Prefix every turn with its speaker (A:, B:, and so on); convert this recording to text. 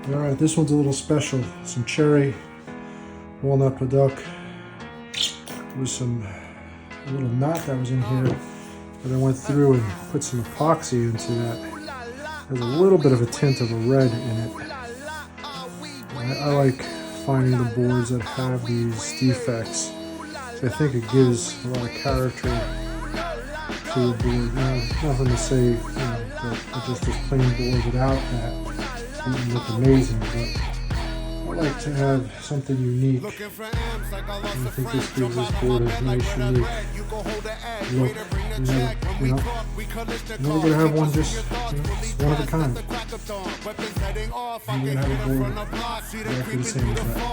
A: Alright, this one's a little special. Some cherry walnut paduk with some little knot that was in here that I went through and put some epoxy into that. There's a little bit of a tint of a red in it. I like finding the boards that have these defects. So I think it gives a lot of character to a board. Now, nothing to say, that just this plain board without that wouldn't look amazing, but I like to have something unique. And I think this gives this board a nice, unique look. You're never gonna have one just, it's one of a kind. You're gonna have a board exactly the same as that.